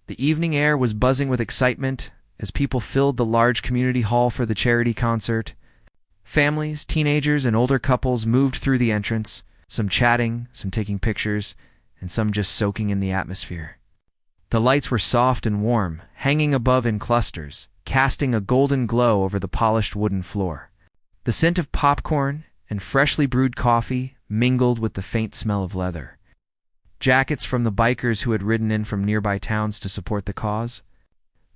The evening air was buzzing with excitement as people filled the large community hall for the charity concert. Families, teenagers, and older couples moved through the entrance, some chatting, some taking pictures, and some just soaking in the atmosphere. The lights were soft and warm, hanging above in clusters, casting a golden glow over the polished wooden floor. The scent of popcorn and freshly brewed coffee mingled with the faint smell of leather. Jackets from the bikers who had ridden in from nearby towns to support the cause.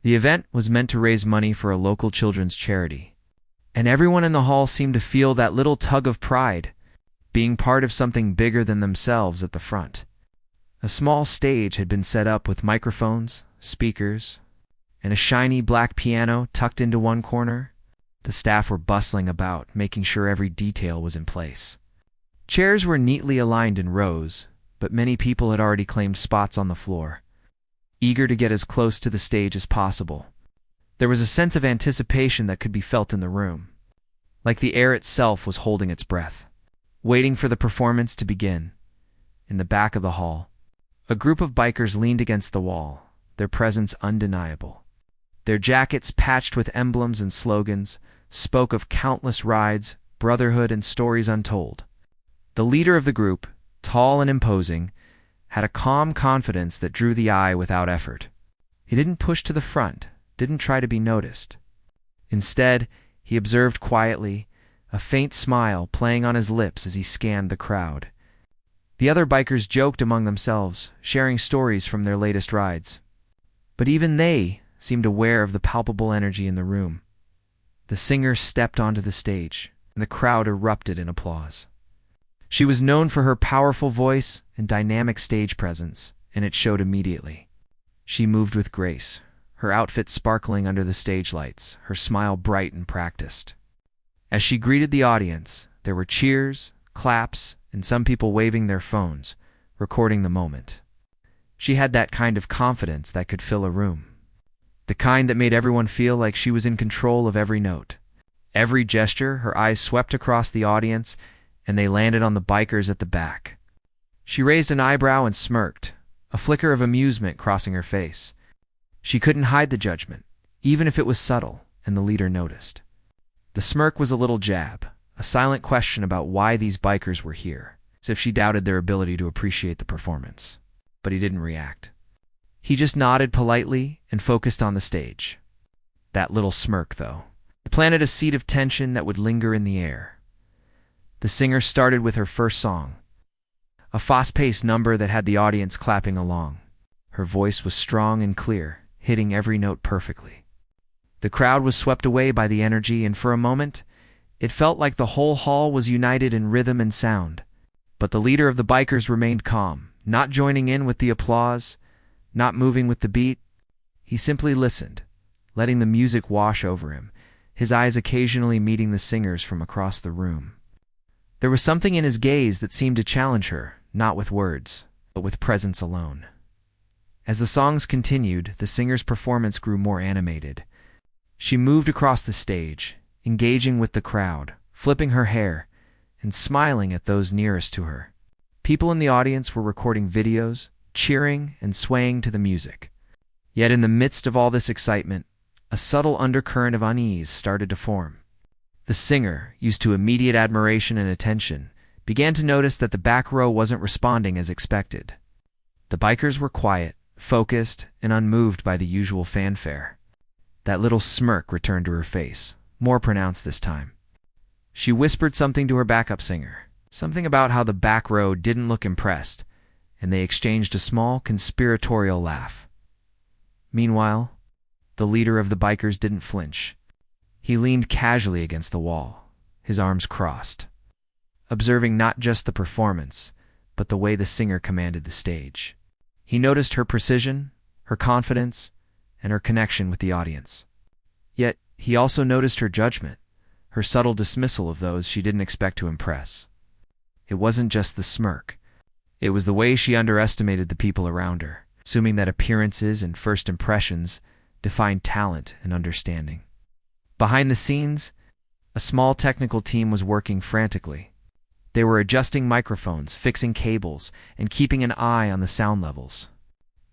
The event was meant to raise money for a local children's charity, and everyone in the hall seemed to feel that little tug of pride, being part of something bigger than themselves at the front. A small stage had been set up with microphones, speakers, and a shiny black piano tucked into one corner. The staff were bustling about, making sure every detail was in place. Chairs were neatly aligned in rows, but many people had already claimed spots on the floor, eager to get as close to the stage as possible. There was a sense of anticipation that could be felt in the room, like the air itself was holding its breath, waiting for the performance to begin. In the back of the hall, a group of bikers leaned against the wall, their presence undeniable. Their jackets, patched with emblems and slogans, spoke of countless rides, brotherhood, and stories untold. The leader of the group, tall and imposing, had a calm confidence that drew the eye without effort. He didn't push to the front, didn't try to be noticed. Instead, he observed quietly, a faint smile playing on his lips as he scanned the crowd. The other bikers joked among themselves, sharing stories from their latest rides. But even they seemed aware of the palpable energy in the room. The singer stepped onto the stage, and the crowd erupted in applause. She was known for her powerful voice and dynamic stage presence, and it showed immediately. She moved with grace, her outfit sparkling under the stage lights, her smile bright and practiced. As she greeted the audience, there were cheers, claps, and some people waving their phones, recording the moment. She had that kind of confidence that could fill a room. The kind that made everyone feel like she was in control of every note. Every gesture, her eyes swept across the audience, and they landed on the bikers at the back. She raised an eyebrow and smirked, a flicker of amusement crossing her face. She couldn't hide the judgment, even if it was subtle, and the leader noticed. The smirk was a little jab, a silent question about why these bikers were here, as if she doubted their ability to appreciate the performance. But he didn't react. He just nodded politely and focused on the stage. That little smirk, though, planted a seed of tension that would linger in the air. The singer started with her first song, a fast-paced number that had the audience clapping along. Her voice was strong and clear, hitting every note perfectly. The crowd was swept away by the energy, and for a moment, it felt like the whole hall was united in rhythm and sound. But the leader of the bikers remained calm, not joining in with the applause, not moving with the beat. He simply listened, letting the music wash over him, his eyes occasionally meeting the singers from across the room. There was something in his gaze that seemed to challenge her, not with words, but with presence alone. As the songs continued, the singer's performance grew more animated. She moved across the stage, engaging with the crowd, flipping her hair, and smiling at those nearest to her. People in the audience were recording videos, cheering and swaying to the music. Yet in the midst of all this excitement, a subtle undercurrent of unease started to form. The singer, used to immediate admiration and attention, began to notice that the back row wasn't responding as expected. The bikers were quiet, focused, and unmoved by the usual fanfare. That little smirk returned to her face, more pronounced this time. She whispered something to her backup singer, something about how the back row didn't look impressed, and they exchanged a small, conspiratorial laugh. Meanwhile, the leader of the bikers didn't flinch. He leaned casually against the wall, his arms crossed, observing not just the performance, but the way the singer commanded the stage. He noticed her precision, her confidence, and her connection with the audience. Yet, he also noticed her judgment, her subtle dismissal of those she didn't expect to impress. It wasn't just the smirk. It was the way she underestimated the people around her, assuming that appearances and first impressions defined talent and understanding. Behind the scenes, a small technical team was working frantically. They were adjusting microphones, fixing cables, and keeping an eye on the sound levels.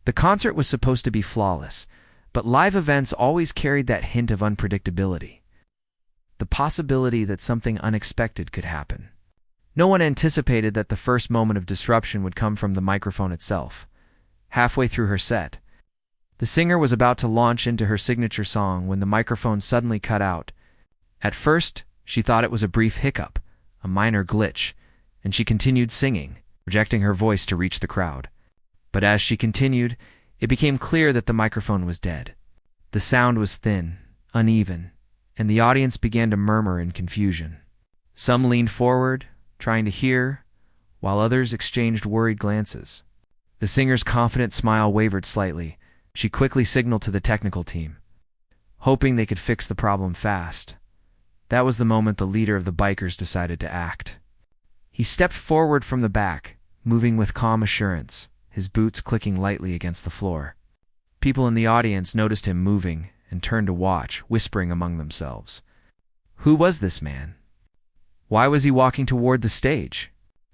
The concert was supposed to be flawless, but live events always carried that hint of unpredictability. The possibility that something unexpected could happen. No one anticipated that the first moment of disruption would come from the microphone itself. Halfway through her set, the singer was about to launch into her signature song when the microphone suddenly cut out. At first, she thought it was a brief hiccup, a minor glitch, and she continued singing, projecting her voice to reach the crowd. But as she continued, it became clear that the microphone was dead. The sound was thin, uneven, and the audience began to murmur in confusion. Some leaned forward, trying to hear, while others exchanged worried glances. The singer's confident smile wavered slightly. She quickly signaled to the technical team, hoping they could fix the problem fast. That was the moment the leader of the bikers decided to act. He stepped forward from the back, moving with calm assurance, his boots clicking lightly against the floor. People in the audience noticed him moving and turned to watch, whispering among themselves. Who was this man? Why was he walking toward the stage?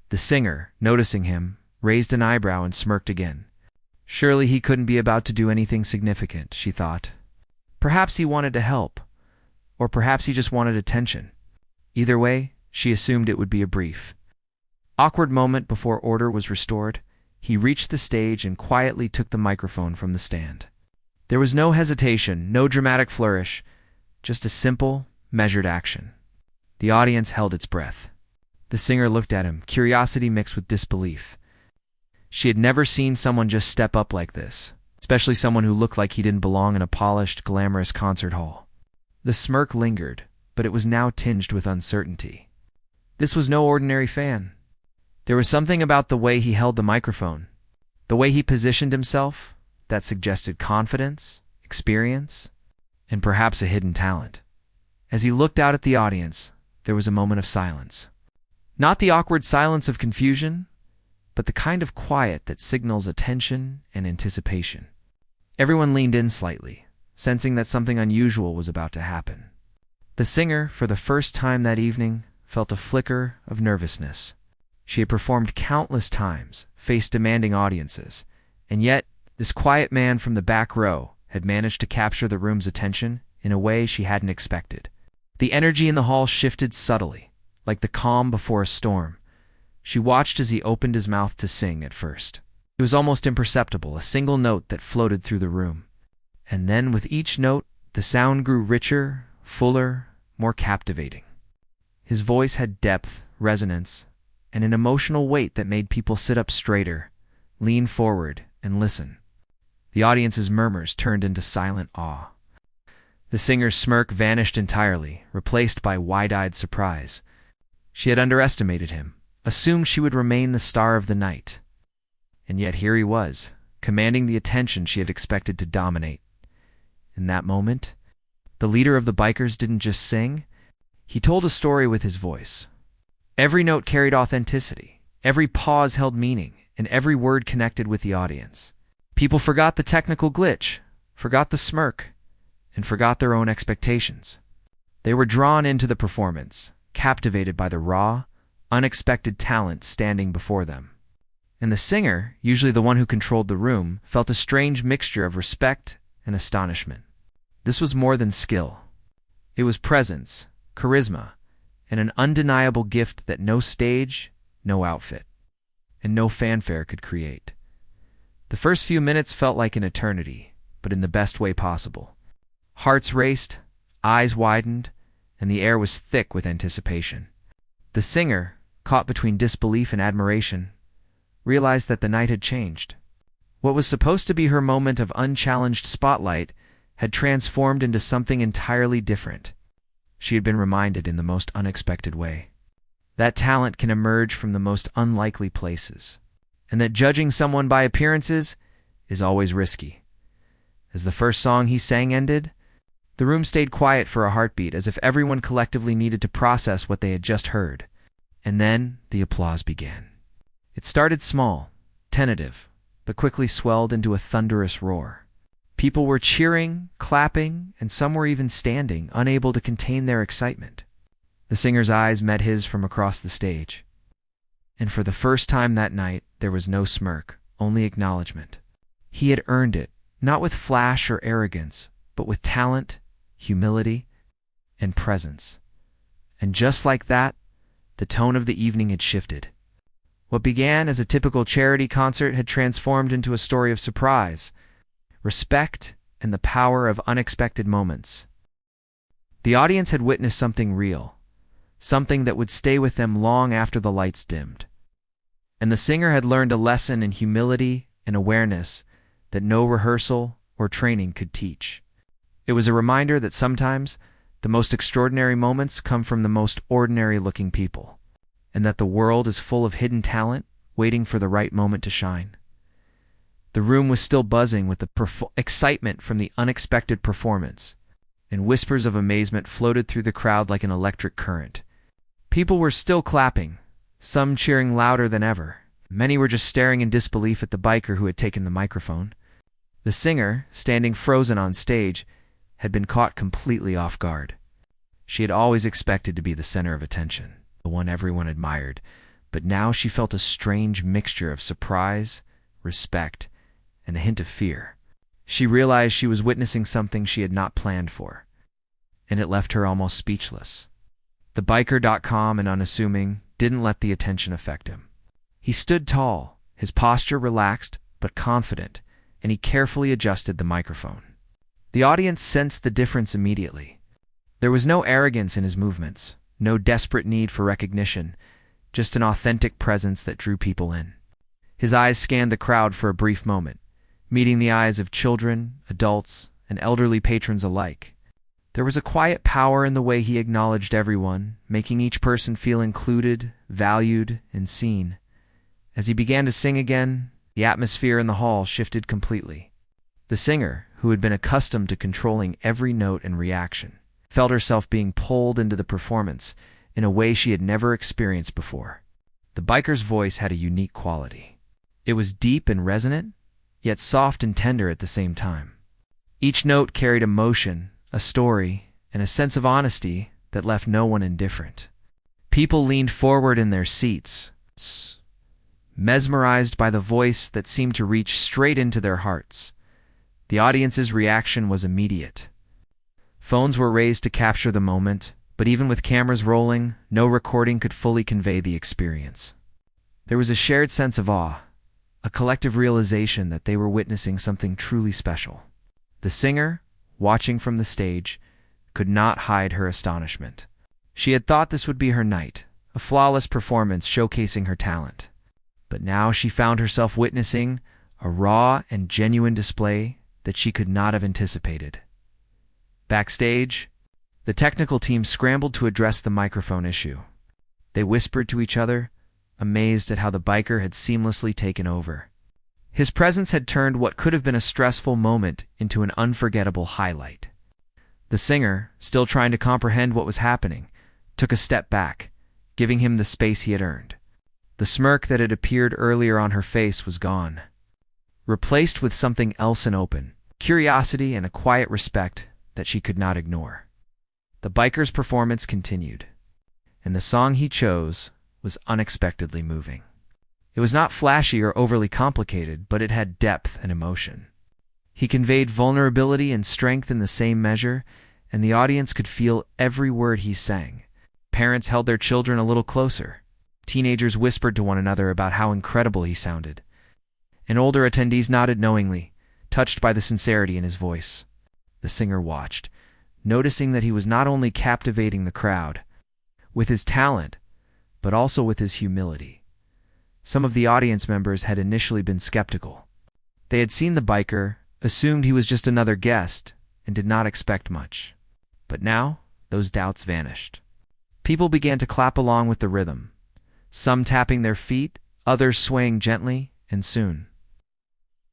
The singer, noticing him, raised an eyebrow and smirked again. Surely he couldn't be about to do anything significant, she thought. Perhaps he wanted to help, or perhaps he just wanted attention. Either way, she assumed it would be a brief, awkward moment before order was restored. He reached the stage and quietly took the microphone from the stand. There was no hesitation, no dramatic flourish, just a simple, measured action. The audience held its breath. The singer looked at him, curiosity mixed with disbelief. She had never seen someone just step up like this, especially someone who looked like he didn't belong in a polished, glamorous concert hall. The smirk lingered, but it was now tinged with uncertainty. This was no ordinary fan. There was something about the way he held the microphone, the way he positioned himself, that suggested confidence, experience, and perhaps a hidden talent. As he looked out at the audience, there was a moment of silence. Not the awkward silence of confusion, but the kind of quiet that signals attention and anticipation. Everyone leaned in slightly, sensing that something unusual was about to happen. The singer, for the first time that evening, felt a flicker of nervousness. She had performed countless times, faced demanding audiences, and yet this quiet man from the back row had managed to capture the room's attention in a way she hadn't expected. The energy in the hall shifted subtly, like the calm before a storm. She watched as he opened his mouth to sing at first. It was almost imperceptible, a single note that floated through the room. And then with each note, the sound grew richer, fuller, more captivating. His voice had depth, resonance, and an emotional weight that made people sit up straighter, lean forward, and listen. The audience's murmurs turned into silent awe. The singer's smirk vanished entirely, replaced by wide-eyed surprise. She had underestimated him, assumed she would remain the star of the night. And yet here he was, commanding the attention she had expected to dominate. In that moment, the leader of the bikers didn't just sing, he told a story with his voice. Every note carried authenticity, every pause held meaning, and every word connected with the audience. People forgot the technical glitch, forgot the smirk, and forgot their own expectations. They were drawn into the performance, captivated by the raw, unexpected talent standing before them. And the singer, usually the one who controlled the room, felt a strange mixture of respect and astonishment. This was more than skill. It was presence, charisma, and an undeniable gift that no stage, no outfit, and no fanfare could create. The first few minutes felt like an eternity, but in the best way possible. Hearts raced, eyes widened, and the air was thick with anticipation. The singer, caught between disbelief and admiration, realized that the night had changed. What was supposed to be her moment of unchallenged spotlight had transformed into something entirely different. She had been reminded in the most unexpected way that talent can emerge from the most unlikely places, and that judging someone by appearances is always risky. As the first song he sang ended, the room stayed quiet for a heartbeat, as if everyone collectively needed to process what they had just heard. And then the applause began. It started small, tentative, but quickly swelled into a thunderous roar. People were cheering, clapping, and some were even standing, unable to contain their excitement. The singer's eyes met his from across the stage. And for the first time that night, there was no smirk, only acknowledgement. He had earned it, not with flash or arrogance, but with talent, humility, and presence. And just like that, the tone of the evening had shifted. What began as a typical charity concert had transformed into a story of surprise, respect, and the power of unexpected moments. The audience had witnessed something real, something that would stay with them long after the lights dimmed. And the singer had learned a lesson in humility and awareness that no rehearsal or training could teach. It was a reminder that sometimes the most extraordinary moments come from the most ordinary-looking people, and that the world is full of hidden talent waiting for the right moment to shine. The room was still buzzing with the excitement from the unexpected performance, and whispers of amazement floated through the crowd like an electric current. People were still clapping, some cheering louder than ever. Many were just staring in disbelief at the biker who had taken the microphone. The singer, standing frozen on stage, had been caught completely off guard. She had always expected to be the center of attention, the one everyone admired, but now she felt a strange mixture of surprise, respect, and a hint of fear. She realized she was witnessing something she had not planned for, and it left her almost speechless. The biker, calm and unassuming, didn't let the attention affect him. He stood tall, his posture relaxed but confident, and he carefully adjusted the microphone. The audience sensed the difference immediately. There was no arrogance in his movements, no desperate need for recognition, just an authentic presence that drew people in. His eyes scanned the crowd for a brief moment, meeting the eyes of children, adults, and elderly patrons alike. There was a quiet power in the way he acknowledged everyone, making each person feel included, valued, and seen. As he began to sing again, the atmosphere in the hall shifted completely. The singer, who had been accustomed to controlling every note and reaction, felt herself being pulled into the performance in a way she had never experienced before. The biker's voice had a unique quality. It was deep and resonant, yet soft and tender at the same time. Each note carried emotion, a story, and a sense of honesty that left no one indifferent. People leaned forward in their seats, mesmerized by the voice that seemed to reach straight into their hearts. The audience's reaction was immediate. Phones were raised to capture the moment, but even with cameras rolling, no recording could fully convey the experience. There was a shared sense of awe, a collective realization that they were witnessing something truly special. The singer, watching from the stage, could not hide her astonishment. She had thought this would be her night, a flawless performance showcasing her talent. But now she found herself witnessing a raw and genuine display that she could not have anticipated. Backstage, the technical team scrambled to address the microphone issue. They whispered to each other, amazed at how the biker had seamlessly taken over. His presence had turned what could have been a stressful moment into an unforgettable highlight. The singer, still trying to comprehend what was happening, took a step back, giving him the space he had earned. The smirk that had appeared earlier on her face was gone, replaced with something else and open, curiosity and a quiet respect that she could not ignore. The biker's performance continued, and the song he chose was unexpectedly moving. It was not flashy or overly complicated, but it had depth and emotion. He conveyed vulnerability and strength in the same measure, and the audience could feel every word he sang. Parents held their children a little closer. Teenagers whispered to one another about how incredible he sounded. And older attendees nodded knowingly, touched by the sincerity in his voice. The singer watched, noticing that he was not only captivating the crowd with his talent, but also with his humility. Some of the audience members had initially been skeptical. They had seen the biker, assumed he was just another guest, and did not expect much. But now, those doubts vanished. People began to clap along with the rhythm, some tapping their feet, others swaying gently, and soon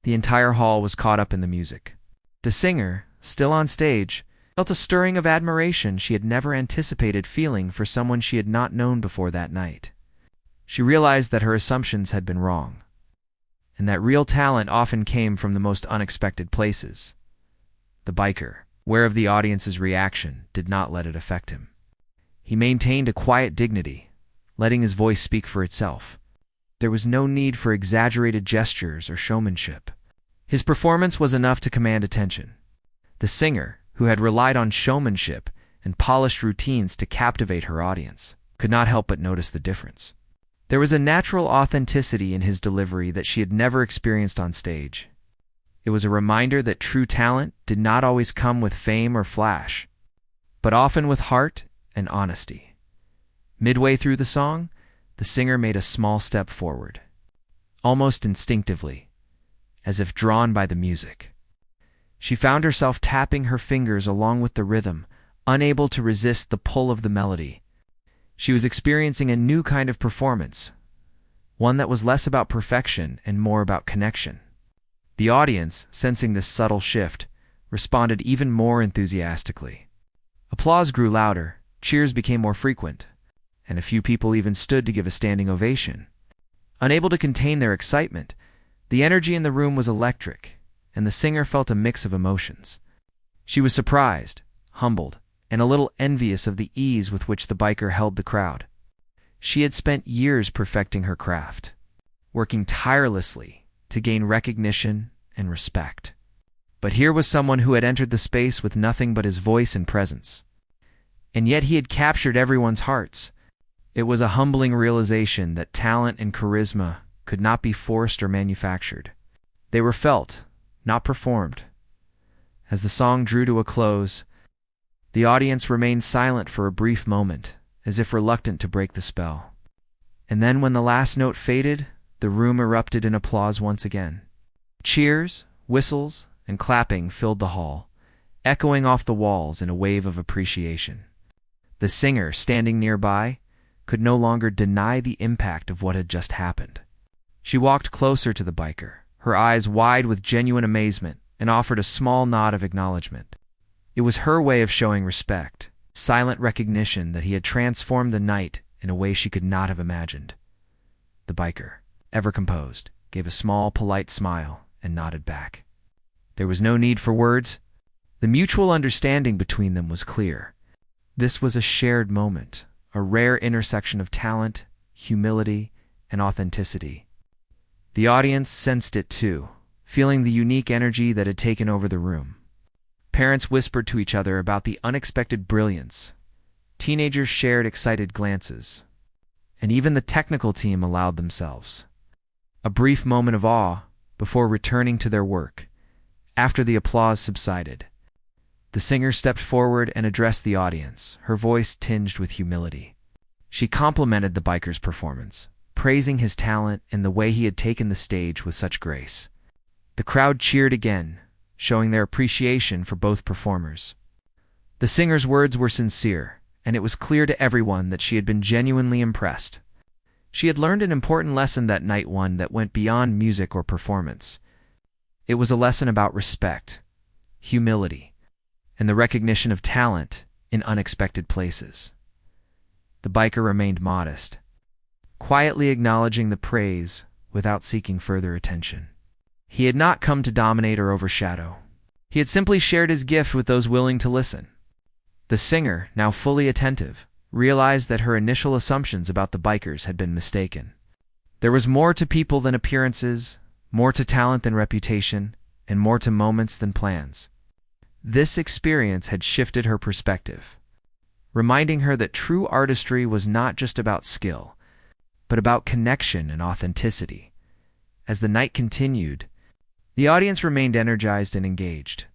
the entire hall was caught up in the music. The singer, still on stage, felt a stirring of admiration she had never anticipated feeling for someone she had not known before that night. She realized that her assumptions had been wrong, and that real talent often came from the most unexpected places. The biker, aware of the audience's reaction, did not let it affect him. He maintained a quiet dignity, letting his voice speak for itself. There was no need for exaggerated gestures or showmanship. His performance was enough to command attention. The singer, who had relied on showmanship and polished routines to captivate her audience, could not help but notice the difference. There was a natural authenticity in his delivery that she had never experienced on stage. It was a reminder that true talent did not always come with fame or flash, but often with heart and honesty. Midway through the song, the singer made a small step forward, almost instinctively, as if drawn by the music. She found herself tapping her fingers along with the rhythm, unable to resist the pull of the melody. She was experiencing a new kind of performance, one that was less about perfection and more about connection. The audience, sensing this subtle shift, responded even more enthusiastically. Applause grew louder, cheers became more frequent, and a few people even stood to give a standing ovation. Unable to contain their excitement, the energy in the room was electric, and the singer felt a mix of emotions. She was surprised, humbled, and a little envious of the ease with which the biker held the crowd. She had spent years perfecting her craft, working tirelessly to gain recognition and respect. But here was someone who had entered the space with nothing but his voice and presence. And yet he had captured everyone's hearts. It was a humbling realization that talent and charisma could not be forced or manufactured. They were felt, not performed. As the song drew to a close, the audience remained silent for a brief moment, as if reluctant to break the spell. And then when the last note faded, the room erupted in applause once again. Cheers, whistles, and clapping filled the hall, echoing off the walls in a wave of appreciation. The singer, standing nearby, could no longer deny the impact of what had just happened. She walked closer to the biker, her eyes wide with genuine amazement, and offered a small nod of acknowledgement. It was her way of showing respect, silent recognition that he had transformed the night in a way she could not have imagined. The biker, ever composed, gave a small, polite smile and nodded back. There was no need for words. The mutual understanding between them was clear. This was a shared moment, a rare intersection of talent, humility, and authenticity. The audience sensed it too, feeling the unique energy that had taken over the room. Parents whispered to each other about the unexpected brilliance. Teenagers shared excited glances. And even the technical team allowed themselves a brief moment of awe before returning to their work. After the applause subsided, the singer stepped forward and addressed the audience, her voice tinged with humility. She complimented the biker's performance, praising his talent and the way he had taken the stage with such grace. The crowd cheered again, showing their appreciation for both performers. The singer's words were sincere, and it was clear to everyone that she had been genuinely impressed. She had learned an important lesson that night, one that went beyond music or performance. It was a lesson about respect, humility, and the recognition of talent in unexpected places. The biker remained modest, quietly acknowledging the praise without seeking further attention. He had not come to dominate or overshadow. He had simply shared his gift with those willing to listen. The singer, now fully attentive, realized that her initial assumptions about the bikers had been mistaken. There was more to people than appearances, more to talent than reputation, and more to moments than plans. This experience had shifted her perspective, reminding her that true artistry was not just about skill, but about connection and authenticity. As the night continued, the audience remained energized and engaged.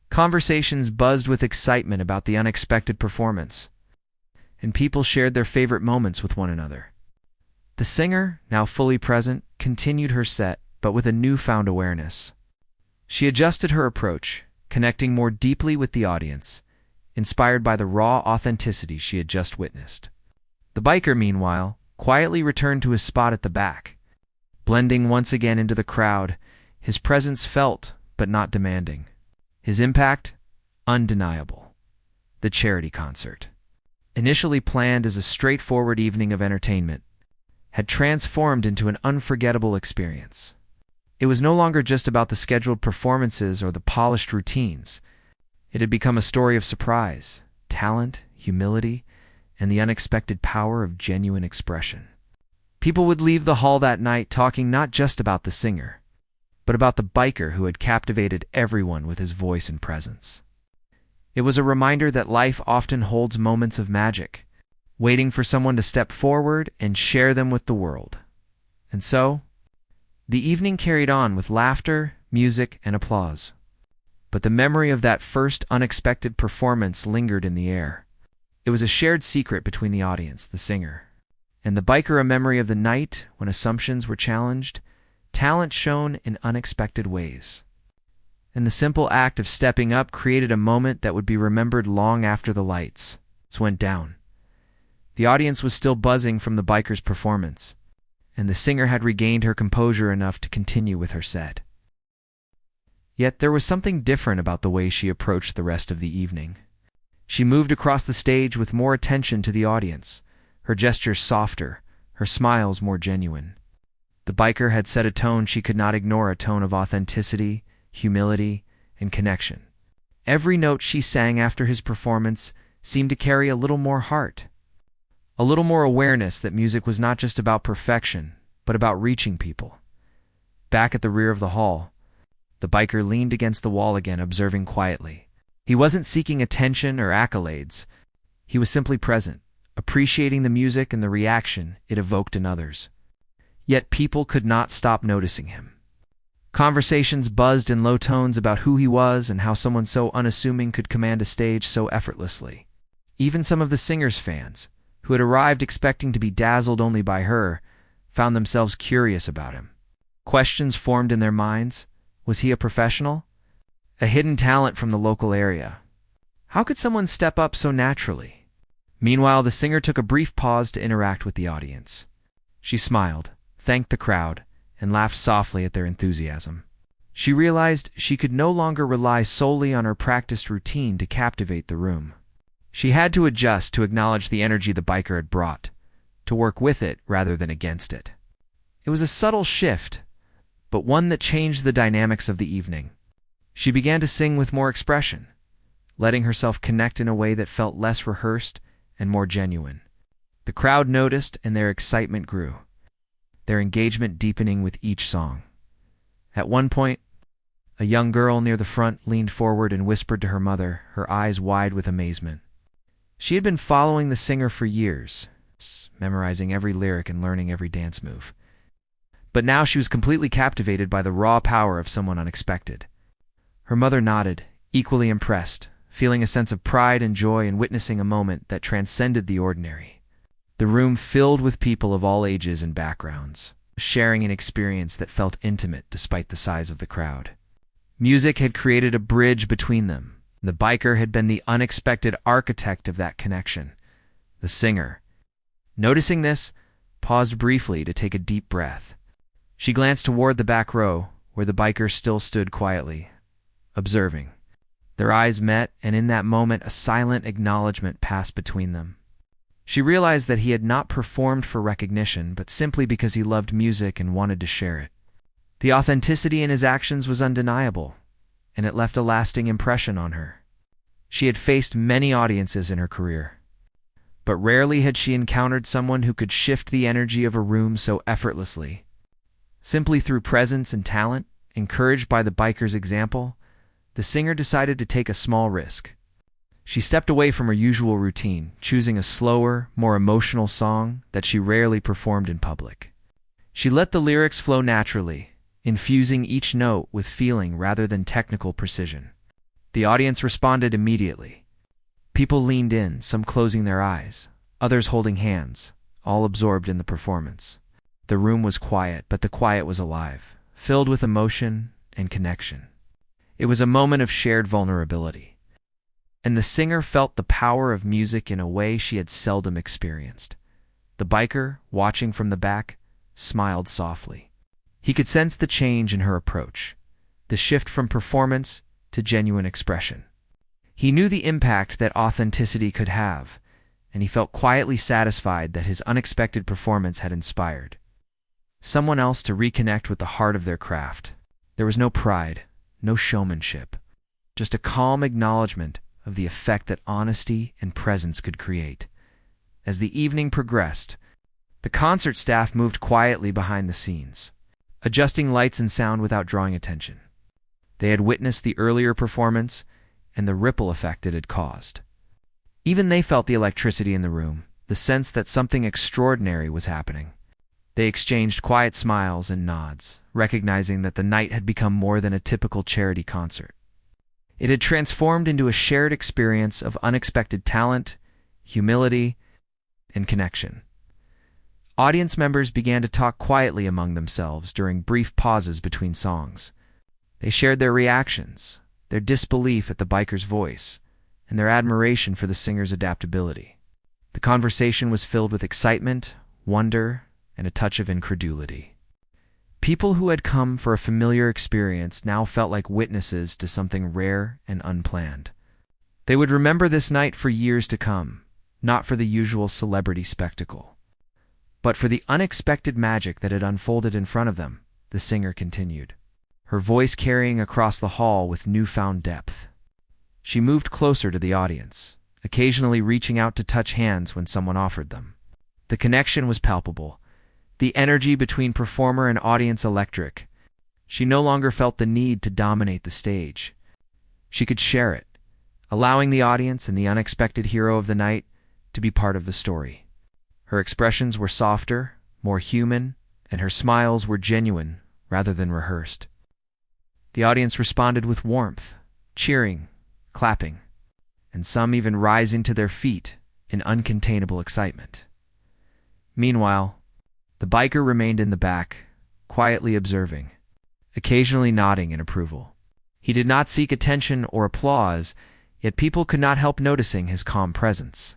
Conversations buzzed with excitement about the unexpected performance, and people shared their favorite moments with one another. The singer, now fully present, continued her set, but with a newfound awareness. She adjusted her approach, connecting more deeply with the audience, inspired by the raw authenticity she had just witnessed. The biker, meanwhile, quietly returned to his spot at the back. Blending once again into the crowd, his presence felt but not demanding. His impact, undeniable. The charity concert, initially planned as a straightforward evening of entertainment, had transformed into an unforgettable experience. It was no longer just about the scheduled performances or the polished routines. It had become a story of surprise, talent, humility, and the unexpected power of genuine expression. People would leave the hall that night talking not just about the singer, but about the biker who had captivated everyone with his voice and presence. It was a reminder that life often holds moments of magic, waiting for someone to step forward and share them with the world. And so, the evening carried on with laughter, music, and applause. But the memory of that first unexpected performance lingered in the air. It was a shared secret between the audience, the singer, and the biker, a memory of the night when assumptions were challenged, talent shone in unexpected ways. And the simple act of stepping up created a moment that would be remembered long after the lights went down. The audience was still buzzing from the biker's performance, and the singer had regained her composure enough to continue with her set. Yet there was something different about the way she approached the rest of the evening. She moved across the stage with more attention to the audience, her gestures softer, her smiles more genuine. The biker had set a tone she could not ignore, a tone of authenticity, humility, and connection. Every note she sang after his performance seemed to carry a little more heart, a little more awareness that music was not just about perfection, but about reaching people. Back at the rear of the hall, the biker leaned against the wall again, observing quietly. He wasn't seeking attention or accolades. He was simply present, appreciating the music and the reaction it evoked in others. Yet people could not stop noticing him. Conversations buzzed in low tones about who he was and how someone so unassuming could command a stage so effortlessly. Even some of the singer's fans, who had arrived expecting to be dazzled only by her, found themselves curious about him. Questions formed in their minds. Was he a professional? A hidden talent from the local area? How could someone step up so naturally? Meanwhile, the singer took a brief pause to interact with the audience. She smiled, thanked the crowd, and laughed softly at their enthusiasm. She realized she could no longer rely solely on her practiced routine to captivate the room. She had to adjust to acknowledge the energy the biker had brought, to work with it rather than against it. It was a subtle shift, but one that changed the dynamics of the evening. She began to sing with more expression, letting herself connect in a way that felt less rehearsed and more genuine. The crowd noticed, and their excitement grew, their engagement deepening with each song. At one point, a young girl near the front leaned forward and whispered to her mother, her eyes wide with amazement. She had been following the singer for years, memorizing every lyric and learning every dance move. But now she was completely captivated by the raw power of someone unexpected. Her mother nodded, equally impressed, feeling a sense of pride and joy in witnessing a moment that transcended the ordinary. The room filled with people of all ages and backgrounds, sharing an experience that felt intimate despite the size of the crowd. Music had created a bridge between them. The biker had been the unexpected architect of that connection. The singer, noticing this, paused briefly to take a deep breath. She glanced toward the back row, where the biker still stood quietly, observing. Their eyes met, and in that moment a silent acknowledgement passed between them. She realized that he had not performed for recognition, but simply because he loved music and wanted to share it. The authenticity in his actions was undeniable, and it left a lasting impression on her. She had faced many audiences in her career, but rarely had she encountered someone who could shift the energy of a room so effortlessly. Simply through presence and talent, encouraged by the biker's example, the singer decided to take a small risk. She stepped away from her usual routine, choosing a slower, more emotional song that she rarely performed in public. She let the lyrics flow naturally, infusing each note with feeling rather than technical precision. The audience responded immediately. People leaned in, some closing their eyes, others holding hands, all absorbed in the performance. The room was quiet, but the quiet was alive, filled with emotion and connection. It was a moment of shared vulnerability, and the singer felt the power of music in a way she had seldom experienced. The biker, watching from the back, smiled softly. He could sense the change in her approach, the shift from performance to genuine expression. He knew the impact that authenticity could have, and he felt quietly satisfied that his unexpected performance had inspired someone else to reconnect with the heart of their craft. There was no pride, no showmanship, just a calm acknowledgement of the effect that honesty and presence could create. As the evening progressed, the concert staff moved quietly behind the scenes. adjusting lights and sound without drawing attention. They had witnessed the earlier performance and the ripple effect it had caused. Even they felt the electricity in the room, the sense that something extraordinary was happening. They exchanged quiet smiles and nods, recognizing that the night had become more than a typical charity concert. It had transformed into a shared experience of unexpected talent, humility, and connection. Audience members began to talk quietly among themselves during brief pauses between songs. They shared their reactions, their disbelief at the biker's voice, and their admiration for the singer's adaptability. The conversation was filled with excitement, wonder, and a touch of incredulity. People who had come for a familiar experience now felt like witnesses to something rare and unplanned. They would remember this night for years to come, not for the usual celebrity spectacle, but for the unexpected magic that had unfolded in front of them. The singer continued, her voice carrying across the hall with newfound depth. She moved closer to the audience, occasionally reaching out to touch hands when someone offered them. The connection was palpable, the energy between performer and audience electric. She no longer felt the need to dominate the stage. She could share it, allowing the audience and the unexpected hero of the night to be part of the story. Her expressions were softer, more human, and her smiles were genuine rather than rehearsed. The audience responded with warmth, cheering, clapping, and some even rising to their feet in uncontainable excitement. Meanwhile, the biker remained in the back, quietly observing, occasionally nodding in approval. He did not seek attention or applause, yet people could not help noticing his calm presence.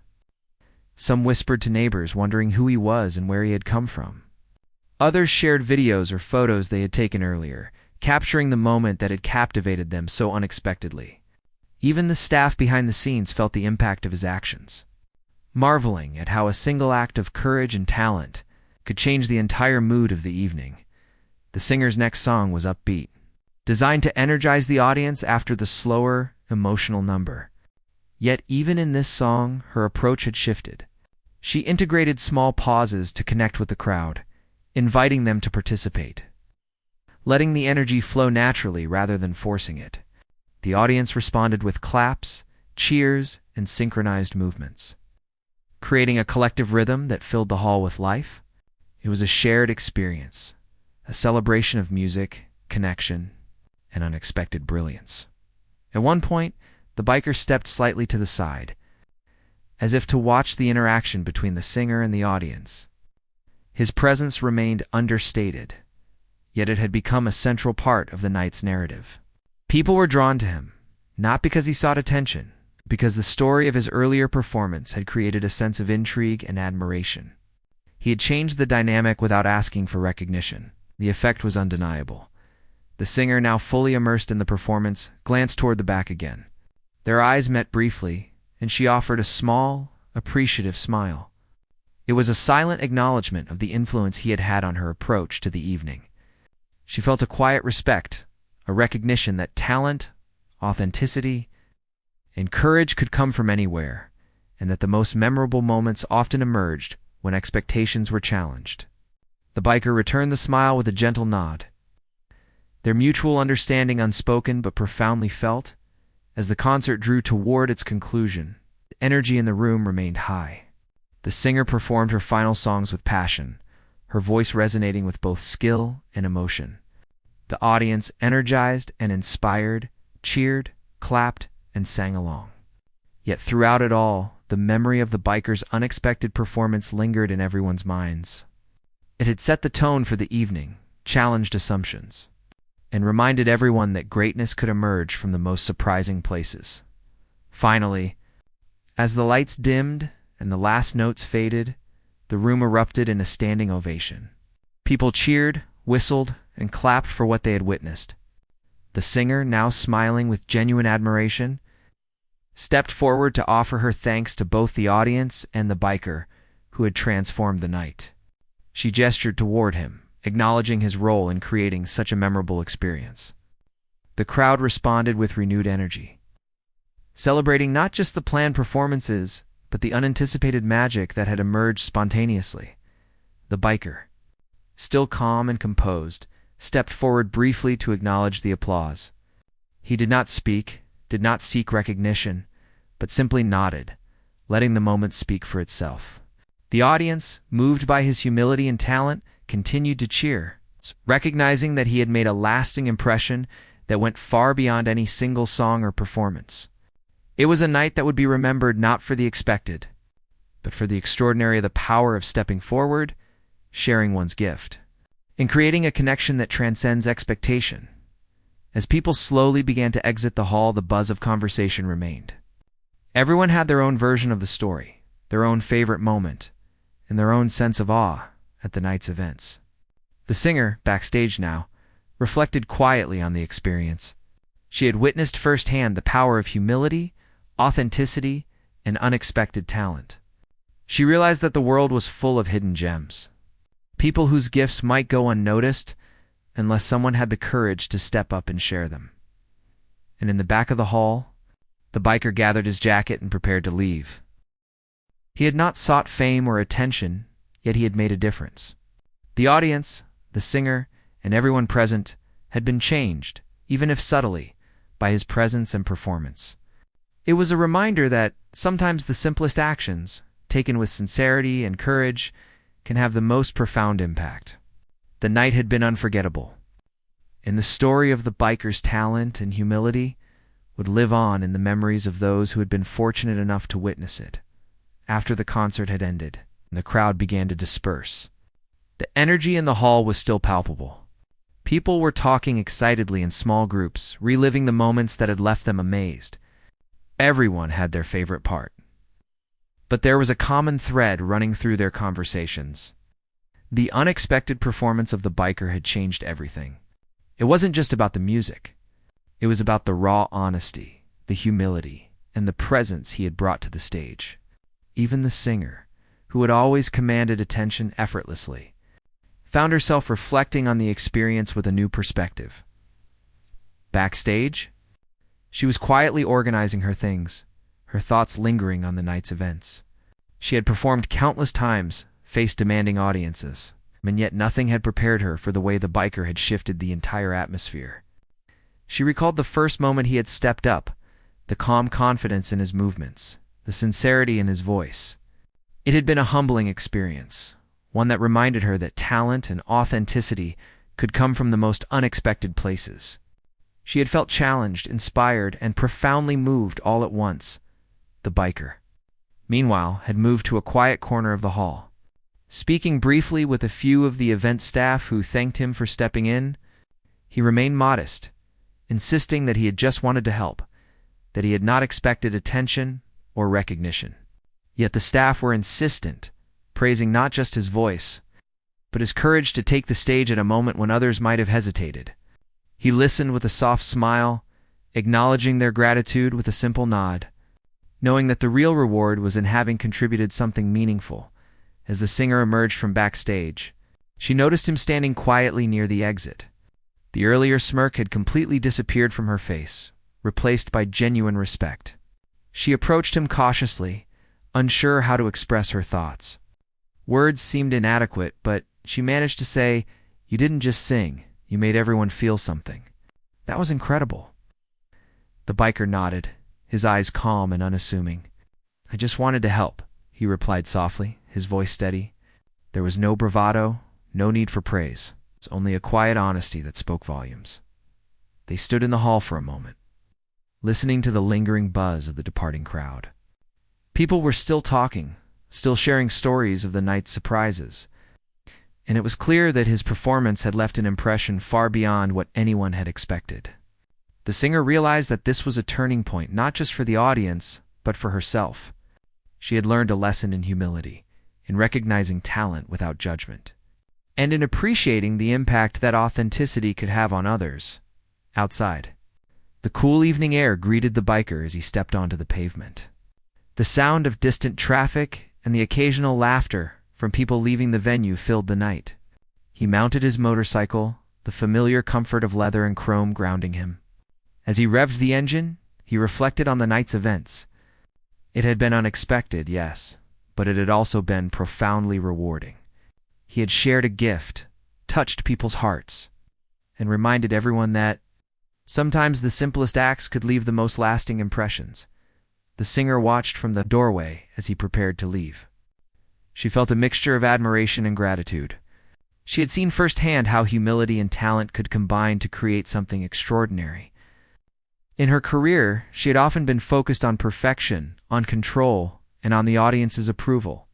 Some whispered to neighbors, wondering who he was and where he had come from. Others shared videos or photos they had taken earlier, capturing the moment that had captivated them so unexpectedly. Even the staff behind the scenes felt the impact of his actions, marveling at how a single act of courage and talent could change the entire mood of the evening. The singer's next song was upbeat, designed to energize the audience after the slower, emotional number. Yet even in this song, her approach had shifted. She integrated small pauses to connect with the crowd, inviting them to participate, letting the energy flow naturally rather than forcing it. The audience responded with claps, cheers, and synchronized movements, creating a collective rhythm that filled the hall with life. It was a shared experience, a celebration of music, connection, and unexpected brilliance. At one point, the biker stepped slightly to the side, as if to watch the interaction between the singer and the audience. His presence remained understated, yet it had become a central part of the night's narrative. People were drawn to him, not because he sought attention, but because the story of his earlier performance had created a sense of intrigue and admiration. He had changed the dynamic without asking for recognition. The effect was undeniable. The singer, now fully immersed in the performance, glanced toward the back again. Their eyes met briefly, and she offered a small, appreciative smile. It was a silent acknowledgement of the influence he had had on her approach to the evening. She felt a quiet respect, a recognition that talent, authenticity, and courage could come from anywhere, and that the most memorable moments often emerged when expectations were challenged. The biker returned the smile with a gentle nod, their mutual understanding unspoken but profoundly felt. As the concert drew toward its conclusion, the energy in the room remained high. The singer performed her final songs with passion, her voice resonating with both skill and emotion. The audience, energized and inspired, cheered, clapped, and sang along. Yet throughout it all, the memory of the biker's unexpected performance lingered in everyone's minds. It had set the tone for the evening, challenged assumptions, and reminded everyone that greatness could emerge from the most surprising places. Finally, as the lights dimmed and the last notes faded, the room erupted in a standing ovation. People cheered, whistled, and clapped for what they had witnessed. The singer, now smiling with genuine admiration, stepped forward to offer her thanks to both the audience and the biker, who had transformed the night. She gestured toward him, acknowledging his role in creating such a memorable experience. The crowd responded with renewed energy, celebrating not just the planned performances, but the unanticipated magic that had emerged spontaneously. The biker, still calm and composed, stepped forward briefly to acknowledge the applause. He did not speak, did not seek recognition, but simply nodded, letting the moment speak for itself. The audience, moved by his humility and talent, continued to cheer, recognizing that he had made a lasting impression that went far beyond any single song or performance. It was a night that would be remembered not for the expected, but for the extraordinary of the power of stepping forward, sharing one's gift, and creating a connection that transcends expectation. As people slowly began to exit the hall, the buzz of conversation remained. Everyone had their own version of the story, their own favorite moment, and their own sense of awe at the night's events. The singer, backstage now, reflected quietly on the experience. She had witnessed firsthand the power of humility, authenticity, and unexpected talent. She realized that the world was full of hidden gems, people whose gifts might go unnoticed unless someone had the courage to step up and share them. And in the back of the hall, the biker gathered his jacket and prepared to leave. He had not sought fame or attention, yet he had made a difference. The audience, the singer, and everyone present had been changed, even if subtly, by his presence and performance. It was a reminder that sometimes the simplest actions, taken with sincerity and courage, can have the most profound impact. The night had been unforgettable, and the story of the biker's talent and humility would live on in the memories of those who had been fortunate enough to witness it. After the concert had ended, and the crowd began to disperse, the energy in the hall was still palpable. People were talking excitedly in small groups, reliving the moments that had left them amazed. Everyone had their favorite part. But there was a common thread running through their conversations. The unexpected performance of the biker had changed everything. It wasn't just about the music. It was about the raw honesty, the humility, and the presence he had brought to the stage. Even the singer, who had always commanded attention effortlessly, found herself reflecting on the experience with a new perspective. Backstage, she was quietly organizing her things, her thoughts lingering on the night's events. She had performed countless times, faced demanding audiences, and yet nothing had prepared her for the way the biker had shifted the entire atmosphere. She recalled the first moment he had stepped up, the calm confidence in his movements, the sincerity in his voice. It had been a humbling experience, one that reminded her that talent and authenticity could come from the most unexpected places. She had felt challenged, inspired, and profoundly moved all at once. The biker, meanwhile, had moved to a quiet corner of the hall. Speaking briefly with a few of the event staff who thanked him for stepping in, he remained modest, insisting that he had just wanted to help, that he had not expected attention or recognition. Yet the staff were insistent, praising not just his voice, but his courage to take the stage at a moment when others might have hesitated. He listened with a soft smile, acknowledging their gratitude with a simple nod, knowing that the real reward was in having contributed something meaningful. As the singer emerged from backstage, she noticed him standing quietly near the exit. The earlier smirk had completely disappeared from her face, replaced by genuine respect. She approached him cautiously, unsure how to express her thoughts. Words seemed inadequate, but she managed to say, "You didn't just sing, you made everyone feel something. That was incredible." The biker nodded, his eyes calm and unassuming. "I just wanted to help," he replied softly, his voice steady. There was no bravado, no need for praise. It's only a quiet honesty that spoke volumes. They stood in the hall for a moment, listening to the lingering buzz of the departing crowd. People were still talking, still sharing stories of the night's surprises, and it was clear that his performance had left an impression far beyond what anyone had expected. The singer realized that this was a turning point not just for the audience, but for herself. She had learned a lesson in humility, in recognizing talent without judgment, and in appreciating the impact that authenticity could have on others. Outside, the cool evening air greeted the biker as he stepped onto the pavement. The sound of distant traffic and the occasional laughter from people leaving the venue filled the night. He mounted his motorcycle, the familiar comfort of leather and chrome grounding him. As he revved the engine, he reflected on the night's events. It had been unexpected, yes, but it had also been profoundly rewarding. He had shared a gift, touched people's hearts, and reminded everyone that sometimes the simplest acts could leave the most lasting impressions. The singer watched from the doorway as he prepared to leave. She felt a mixture of admiration and gratitude. She had seen firsthand how humility and talent could combine to create something extraordinary. In her career, she had often been focused on perfection, on control, and on the audience's approval.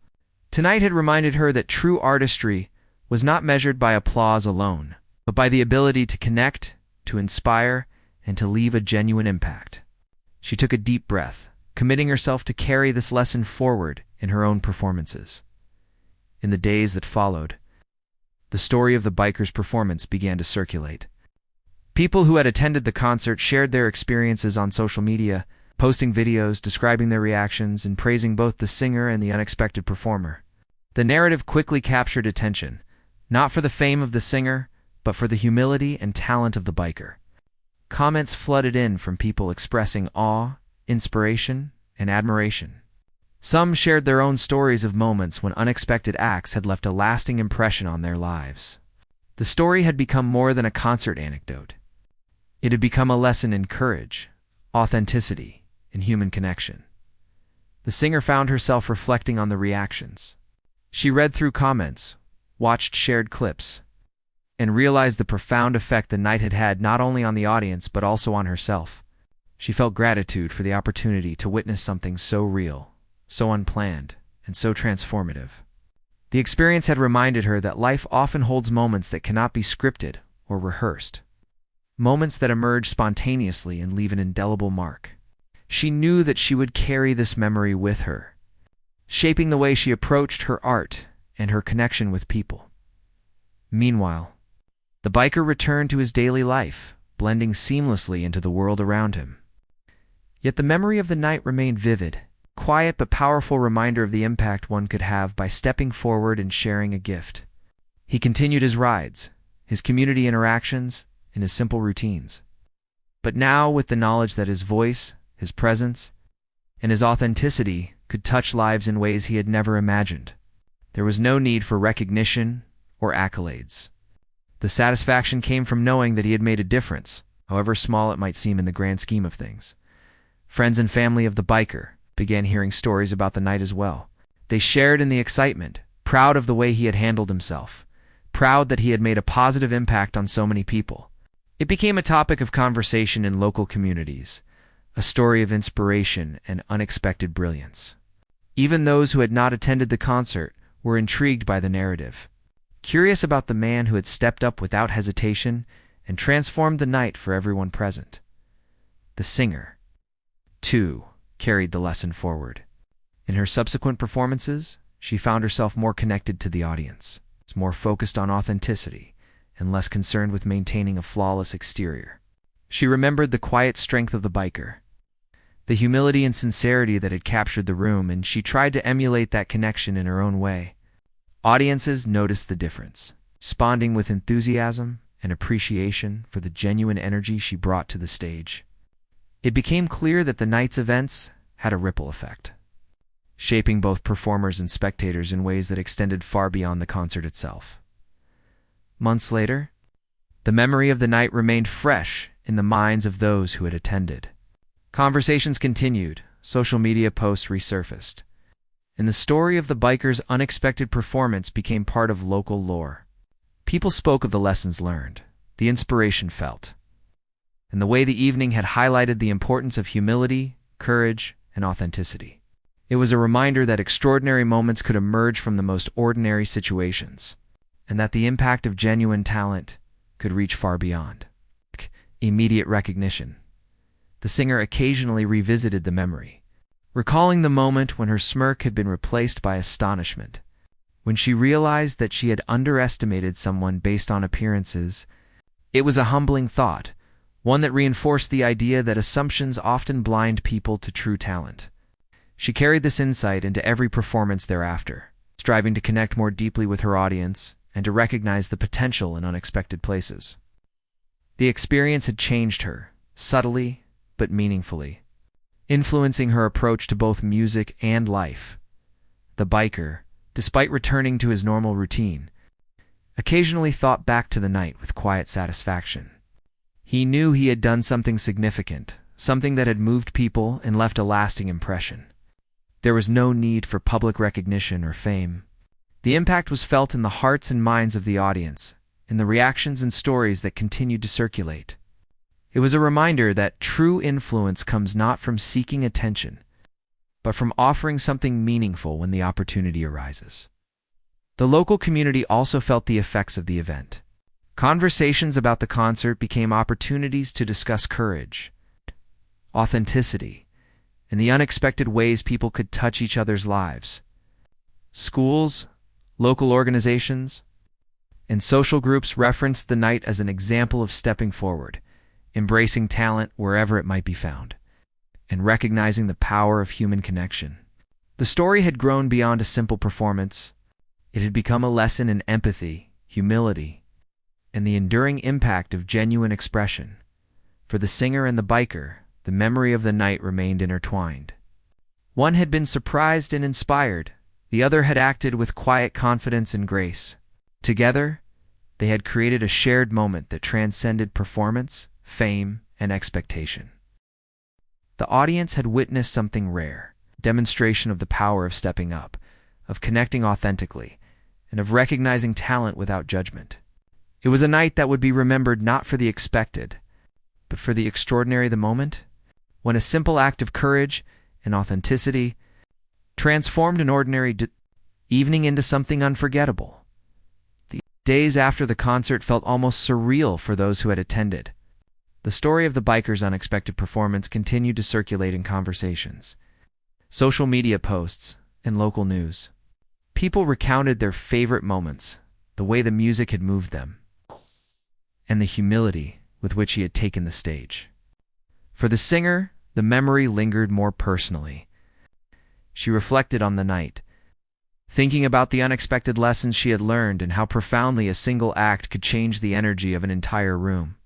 Tonight had reminded her that true artistry was not measured by applause alone, but by the ability to connect, to inspire, and to leave a genuine impact. She took a deep breath, committing herself to carry this lesson forward in her own performances. In the days that followed, the story of the biker's performance began to circulate. People who had attended the concert shared their experiences on social media, posting videos, describing their reactions, and praising both the singer and the unexpected performer. The narrative quickly captured attention, not for the fame of the singer, but for the humility and talent of the biker. Comments flooded in from people expressing awe, inspiration, and admiration. Some shared their own stories of moments when unexpected acts had left a lasting impression on their lives. The story had become more than a concert anecdote. It had become a lesson in courage, authenticity, and human connection. The singer found herself reflecting on the reactions. She read through comments, watched shared clips, and realized the profound effect the night had had not only on the audience but also on herself. She felt gratitude for the opportunity to witness something so real, so unplanned, and so transformative. The experience had reminded her that life often holds moments that cannot be scripted or rehearsed. Moments that emerge spontaneously and leave an indelible mark. She knew that she would carry this memory with her, shaping the way she approached her art and her connection with people. Meanwhile, the biker returned to his daily life, blending seamlessly into the world around him. Yet the memory of the night remained vivid, quiet but powerful reminder of the impact one could have by stepping forward and sharing a gift. He continued his rides, his community interactions, and his simple routines. But now, with the knowledge that his voice, his presence, and his authenticity could touch lives in ways he had never imagined, there was no need for recognition or accolades. The satisfaction came from knowing that he had made a difference, however small it might seem in the grand scheme of things. Friends and family of the biker began hearing stories about the night as well. They shared in the excitement, proud of the way he had handled himself, proud that he had made a positive impact on so many people. It became a topic of conversation in local communities, a story of inspiration and unexpected brilliance. Even those who had not attended the concert were intrigued by the narrative, curious about the man who had stepped up without hesitation and transformed the night for everyone present. The singer, too, carried the lesson forward. In her subsequent performances, she found herself more connected to the audience, more focused on authenticity, and less concerned with maintaining a flawless exterior. She remembered the quiet strength of the biker, the humility and sincerity that had captured the room, and she tried to emulate that connection in her own way. Audiences noticed the difference, responding with enthusiasm and appreciation for the genuine energy she brought to the stage. It became clear that the night's events had a ripple effect, shaping both performers and spectators in ways that extended far beyond the concert itself. Months later, the memory of the night remained fresh in the minds of those who had attended. Conversations continued, social media posts resurfaced, and the story of the biker's unexpected performance became part of local lore. People spoke of the lessons learned, the inspiration felt, and the way the evening had highlighted the importance of humility, courage, and authenticity. It was a reminder that extraordinary moments could emerge from the most ordinary situations, and that the impact of genuine talent could reach far beyond immediate recognition. The singer occasionally revisited the memory, recalling the moment when her smirk had been replaced by astonishment, when she realized that she had underestimated someone based on appearances. It was a humbling thought, one that reinforced the idea that assumptions often blind people to true talent. She carried this insight into every performance thereafter, striving to connect more deeply with her audience and to recognize the potential in unexpected places. The experience had changed her, subtly but meaningfully, influencing her approach to both music and life. The biker, despite returning to his normal routine, occasionally thought back to the night with quiet satisfaction. He knew he had done something significant, something that had moved people and left a lasting impression. There was no need for public recognition or fame. The impact was felt in the hearts and minds of the audience, in the reactions and stories that continued to circulate. It was a reminder that true influence comes not from seeking attention, but from offering something meaningful when the opportunity arises. The local community also felt the effects of the event. Conversations about the concert became opportunities to discuss courage, authenticity, and the unexpected ways people could touch each other's lives. Schools, local organizations, and social groups referenced the night as an example of stepping forward, embracing talent wherever it might be found, and recognizing the power of human connection. The story had grown beyond a simple performance. It had become a lesson in empathy, humility, and the enduring impact of genuine expression. For the singer and the biker, the memory of the night remained intertwined. One had been surprised and inspired. The other had acted with quiet confidence and grace. Together, they had created a shared moment that transcended performance, fame, and expectation. The audience had witnessed something rare, a demonstration of the power of stepping up, of connecting authentically, and of recognizing talent without judgment. It was a night that would be remembered not for the expected, but for the extraordinary the moment, when a simple act of courage and authenticity transformed an ordinary evening into something unforgettable. The days after the concert felt almost surreal for those who had attended. The story of the biker's unexpected performance continued to circulate in conversations, social media posts, and local news. People recounted their favorite moments, the way the music had moved them, and the humility with which he had taken the stage. For the singer, the memory lingered more personally. She reflected on the night, thinking about the unexpected lessons she had learned and how profoundly a single act could change the energy of an entire room.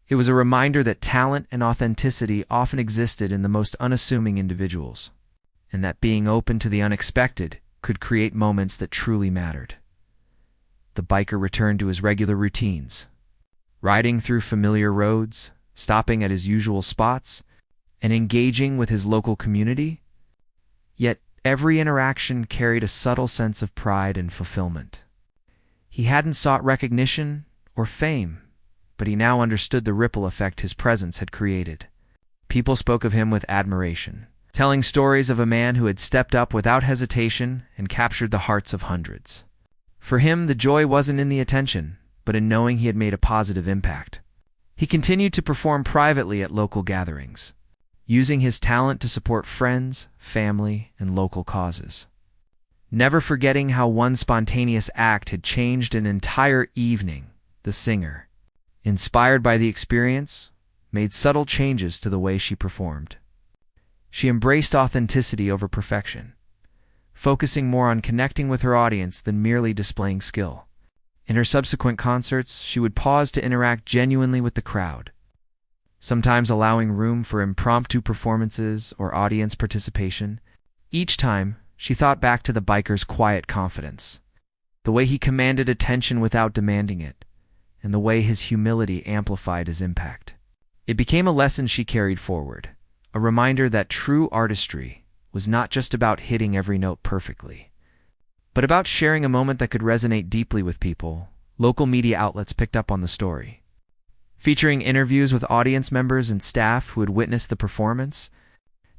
It was a reminder that talent and authenticity often existed in the most unassuming individuals, and that being open to the unexpected could create moments that truly mattered. The biker returned to his regular routines, riding through familiar roads, stopping at his usual spots, and engaging with his local community. Yet every interaction carried a subtle sense of pride and fulfillment. He hadn't sought recognition or fame, but he now understood the ripple effect his presence had created. People spoke of him with admiration, telling stories of a man who had stepped up without hesitation and captured the hearts of hundreds. For him, the joy wasn't in the attention, but in knowing he had made a positive impact. He continued to perform privately at local gatherings, using his talent to support friends, family, and local causes. Never forgetting how one spontaneous act had changed an entire evening, the singer, inspired by the experience, made subtle changes to the way she performed. She embraced authenticity over perfection, focusing more on connecting with her audience than merely displaying skill. In her subsequent concerts, she would pause to interact genuinely with the crowd, sometimes allowing room for impromptu performances or audience participation. Each time, she thought back to the biker's quiet confidence, the way he commanded attention without demanding it, and the way his humility amplified his impact. It became a lesson she carried forward, a reminder that true artistry was not just about hitting every note perfectly, but about sharing a moment that could resonate deeply with people. Local media outlets picked up on the story, featuring interviews with audience members and staff who had witnessed the performance.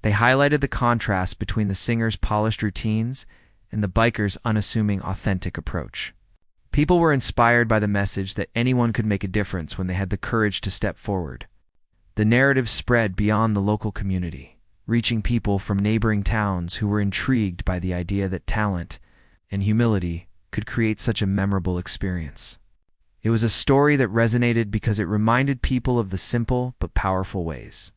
They highlighted the contrast between the singer's polished routines and the biker's unassuming, authentic approach. People were inspired by the message that anyone could make a difference when they had the courage to step forward. The narrative spread beyond the local community, reaching people from neighboring towns who were intrigued by the idea that talent and humility could create such a memorable experience. It was a story that resonated because it reminded people of the simple but powerful ways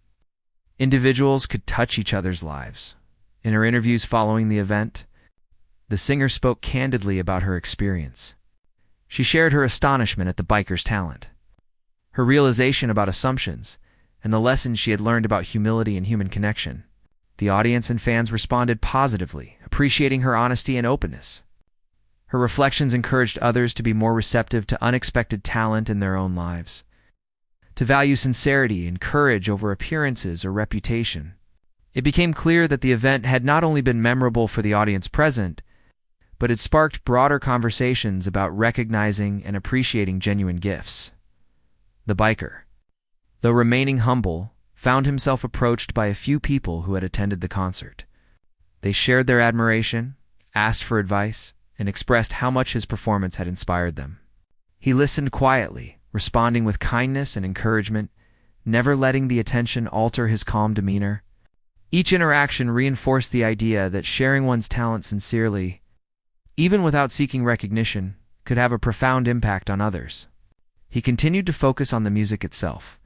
individuals could touch each other's lives. In her interviews following the event, the singer spoke candidly about her experience. She shared her astonishment at the biker's talent, her realization about assumptions, and the lessons she had learned about humility and human connection. The audience and fans responded positively, appreciating her honesty and openness. Her reflections encouraged others to be more receptive to unexpected talent in their own lives, to value sincerity and courage over appearances or reputation. It became clear that the event had not only been memorable for the audience present, but it sparked broader conversations about recognizing and appreciating genuine gifts. The biker, though remaining humble, found himself approached by a few people who had attended the concert. They shared their admiration, asked for advice, and expressed how much his performance had inspired them. He listened quietly, responding with kindness and encouragement, never letting the attention alter his calm demeanor. Each interaction reinforced the idea that sharing one's talent sincerely, even without seeking recognition, could have a profound impact on others. He continued to focus on the music itself,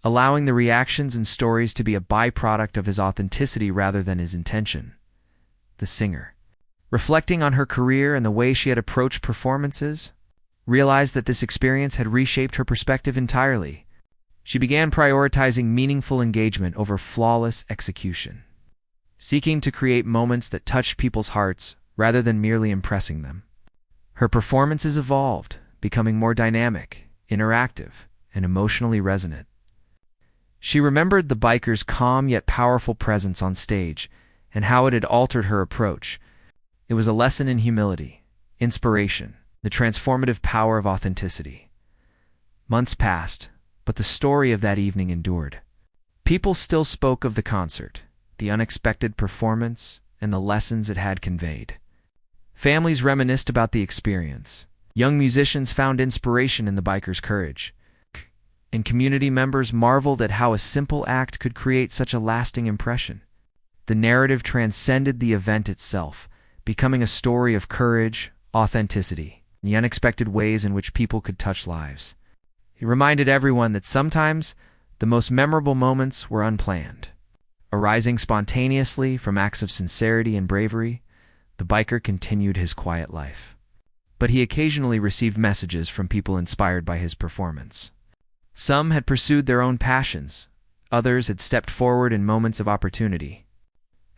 allowing the reactions and stories to be a byproduct of his authenticity rather than his intention. The singer, reflecting on her career and the way she had approached performances, realized that this experience had reshaped her perspective entirely. She began prioritizing meaningful engagement over flawless execution, seeking to create moments that touched people's hearts rather than merely impressing them. Her performances evolved, becoming more dynamic, interactive, and emotionally resonant. She remembered the biker's calm yet powerful presence on stage and how it had altered her approach. It was a lesson in humility, inspiration, the transformative power of authenticity. Months passed, but the story of that evening endured. People still spoke of the concert, the unexpected performance, and the lessons it had conveyed. Families reminisced about the experience. Young musicians found inspiration in the biker's courage, and community members marveled at how a simple act could create such a lasting impression. The narrative transcended the event itself, becoming a story of courage, authenticity, and the unexpected ways in which people could touch lives. It reminded everyone that sometimes the most memorable moments were unplanned. Arising spontaneously from acts of sincerity and bravery, the biker continued his quiet life. But he occasionally received messages from people inspired by his performance. Some had pursued their own passions, others had stepped forward in moments of opportunity,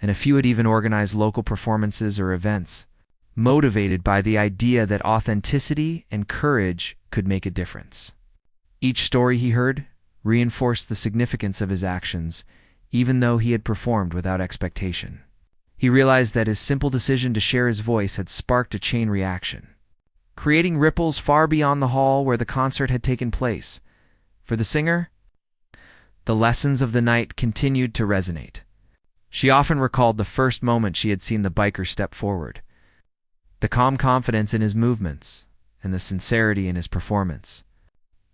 and a few had even organized local performances or events, motivated by the idea that authenticity and courage could make a difference. Each story he heard reinforced the significance of his actions, even though he had performed without expectation. He realized that his simple decision to share his voice had sparked a chain reaction, creating ripples far beyond the hall where the concert had taken place. For the singer, the lessons of the night continued to resonate. She often recalled the first moment she had seen the biker step forward, the calm confidence in his movements, and the sincerity in his performance.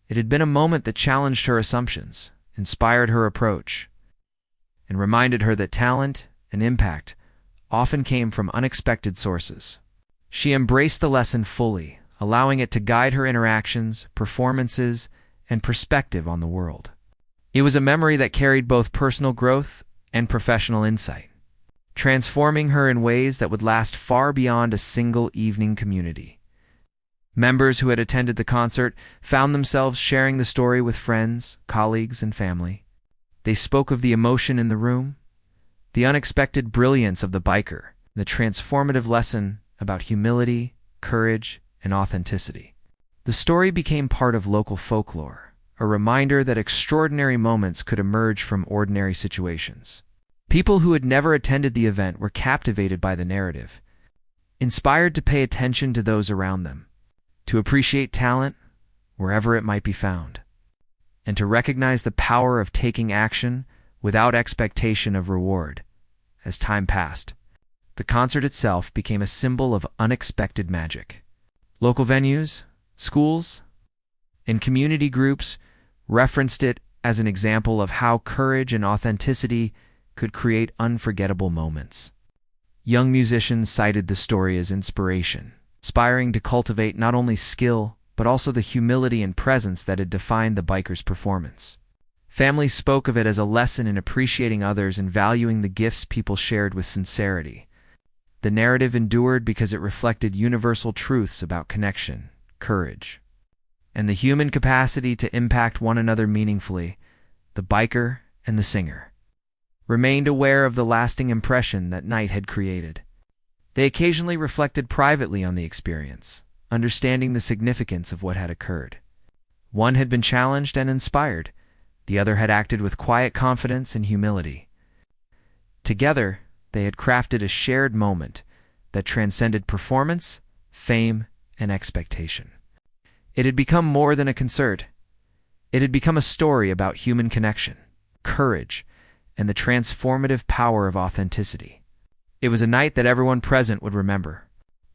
It had been a moment that challenged her assumptions, inspired her approach, and reminded her that talent and impact often came from unexpected sources. She embraced the lesson fully, allowing it to guide her interactions, performances, and perspective on the world. It was a memory that carried both personal growth and professional insight, transforming her in ways that would last far beyond a single evening community. Members who had attended the concert found themselves sharing the story with friends, colleagues, and family. They spoke of the emotion in the room, the unexpected brilliance of the biker, the transformative lesson about humility, courage, and authenticity. The story became part of local folklore, a reminder that extraordinary moments could emerge from ordinary situations. People who had never attended the event were captivated by the narrative, inspired to pay attention to those around them, to appreciate talent wherever it might be found, and to recognize the power of taking action without expectation of reward. As time passed, the concert itself became a symbol of unexpected magic. Local venues, schools, and community groups referenced it as an example of how courage and authenticity could create unforgettable moments. Young musicians cited the story as inspiration, aspiring to cultivate not only skill, but also the humility and presence that had defined the biker's performance. Families spoke of it as a lesson in appreciating others and valuing the gifts people shared with sincerity. The narrative endured because it reflected universal truths about connection, courage, and the human capacity to impact one another meaningfully. The biker and the singer remained aware of the lasting impression that night had created. They occasionally reflected privately on the experience, understanding the significance of what had occurred. One had been challenged and inspired. The other had acted with quiet confidence and humility. Together, they had crafted a shared moment that transcended performance, fame, and expectation. It had become more than a concert. It had become a story about human connection, courage, and the transformative power of authenticity. It was a night that everyone present would remember,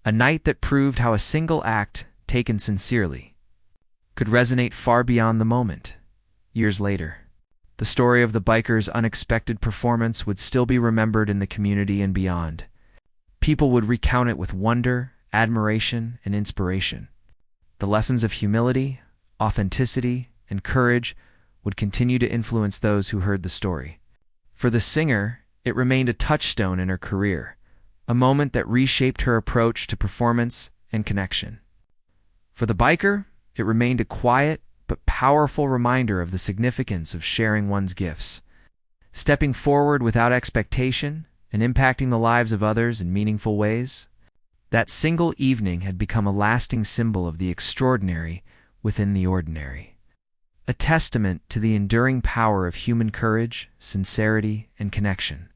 a night that proved how a single act, taken sincerely, could resonate far beyond the moment. Years later, the story of the biker's unexpected performance would still be remembered in the community and beyond. People would recount it with wonder, admiration, and inspiration. The lessons of humility, authenticity, and courage would continue to influence those who heard the story. For the singer, it remained a touchstone in her career, a moment that reshaped her approach to performance and connection. For the biker, it remained a quiet but powerful reminder of the significance of sharing one's gifts, stepping forward without expectation and impacting the lives of others in meaningful ways. That single evening had become a lasting symbol of the extraordinary within the ordinary, a testament to the enduring power of human courage, sincerity, and connection.